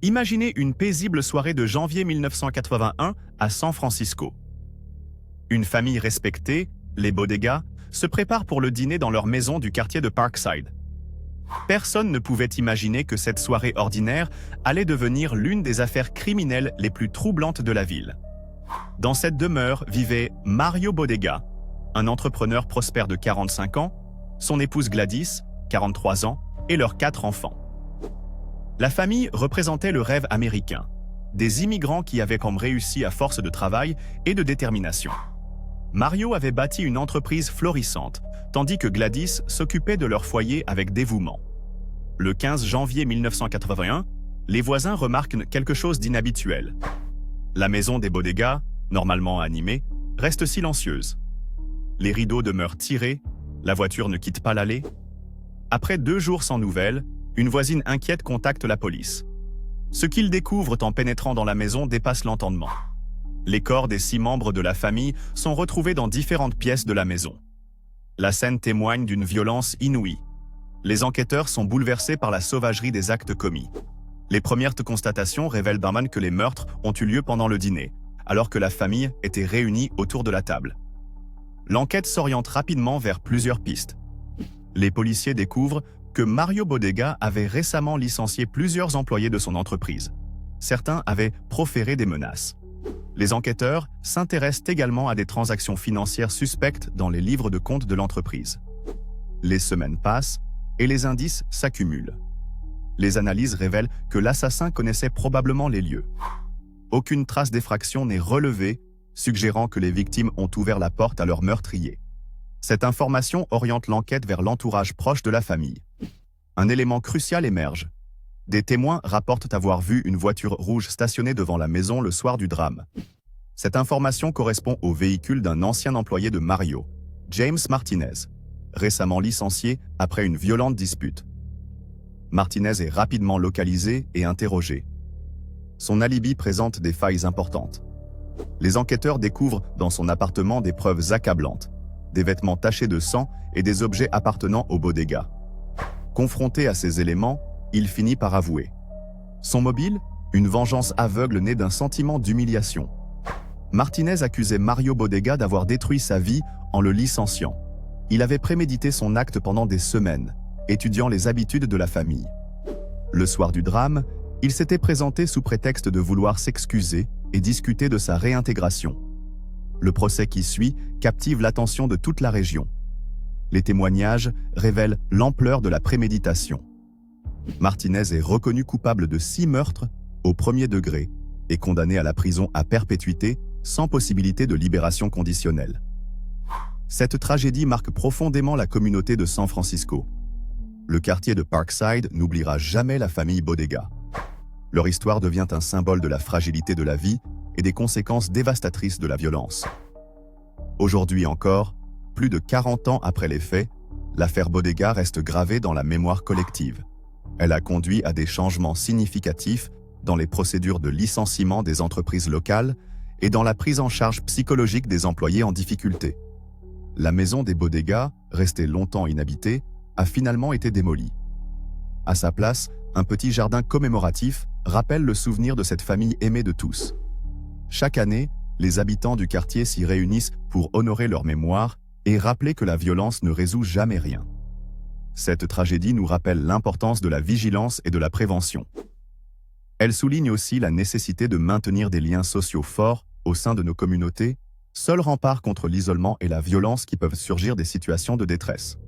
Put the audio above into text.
Imaginez une paisible soirée de janvier 1981 à San Francisco. Une famille respectée, les Bodega, se prépare pour le dîner dans leur maison du quartier de Parkside. Personne ne pouvait imaginer que cette soirée ordinaire allait devenir l'une des affaires criminelles les plus troublantes de la ville. Dans cette demeure vivait Mario Bodega, un entrepreneur prospère de 45 ans, son épouse Gladys, 43 ans, et leurs 4 enfants. La famille représentait le rêve américain, des immigrants qui avaient comme réussi à force de travail et de détermination. Mario avait bâti une entreprise florissante, tandis que Gladys s'occupait de leur foyer avec dévouement. Le 15 janvier 1981, les voisins remarquent quelque chose d'inhabituel. La maison des Bodega, normalement animée, reste silencieuse. Les rideaux demeurent tirés, la voiture ne quitte pas l'allée. Après 2 jours sans nouvelles, une voisine inquiète contacte la police. Ce qu'ils découvrent en pénétrant dans la maison dépasse l'entendement. Les corps des 6 membres de la famille sont retrouvés dans différentes pièces de la maison. La scène témoigne d'une violence inouïe. Les enquêteurs sont bouleversés par la sauvagerie des actes commis. Les premières constatations révèlent d'Arman que les meurtres ont eu lieu pendant le dîner, alors que la famille était réunie autour de la table. L'enquête s'oriente rapidement vers plusieurs pistes. Les policiers découvrent que Mario Bodega avait récemment licencié plusieurs employés de son entreprise. Certains avaient proféré des menaces. Les enquêteurs s'intéressent également à des transactions financières suspectes dans les livres de compte de l'entreprise. Les semaines passent et les indices s'accumulent. Les analyses révèlent que l'assassin connaissait probablement les lieux. Aucune trace d'effraction n'est relevée, suggérant que les victimes ont ouvert la porte à leur meurtrier. Cette information oriente l'enquête vers l'entourage proche de la famille. Un élément crucial émerge. Des témoins rapportent avoir vu une voiture rouge stationnée devant la maison le soir du drame. Cette information correspond au véhicule d'un ancien employé de Mario, James Martinez, récemment licencié après une violente dispute. Martinez est rapidement localisé et interrogé. Son alibi présente des failles importantes. Les enquêteurs découvrent dans son appartement des preuves accablantes, des vêtements tachés de sang et des objets appartenant aux Bodega. Confronté à ces éléments, il finit par avouer. Son mobile, une vengeance aveugle née d'un sentiment d'humiliation. Martinez accusait Mario Bodega d'avoir détruit sa vie en le licenciant. Il avait prémédité son acte pendant des semaines, étudiant les habitudes de la famille. Le soir du drame, il s'était présenté sous prétexte de vouloir s'excuser et discuter de sa réintégration. Le procès qui suit captive l'attention de toute la région. Les témoignages révèlent l'ampleur de la préméditation. Martinez est reconnu coupable de 6 meurtres au premier degré et condamné à la prison à perpétuité sans possibilité de libération conditionnelle. Cette tragédie marque profondément la communauté de San Francisco. Le quartier de Parkside n'oubliera jamais la famille Bodega. Leur histoire devient un symbole de la fragilité de la vie et des conséquences dévastatrices de la violence. Aujourd'hui encore, plus de 40 ans après les faits, l'affaire Bodega reste gravée dans la mémoire collective. Elle a conduit à des changements significatifs dans les procédures de licenciement des entreprises locales et dans la prise en charge psychologique des employés en difficulté. La maison des Bodega, restée longtemps inhabitée, a finalement été démolie. À sa place, un petit jardin commémoratif rappelle le souvenir de cette famille aimée de tous. Chaque année, les habitants du quartier s'y réunissent pour honorer leur mémoire et rappeler que la violence ne résout jamais rien. Cette tragédie nous rappelle l'importance de la vigilance et de la prévention. Elle souligne aussi la nécessité de maintenir des liens sociaux forts au sein de nos communautés, seul rempart contre l'isolement et la violence qui peuvent surgir des situations de détresse.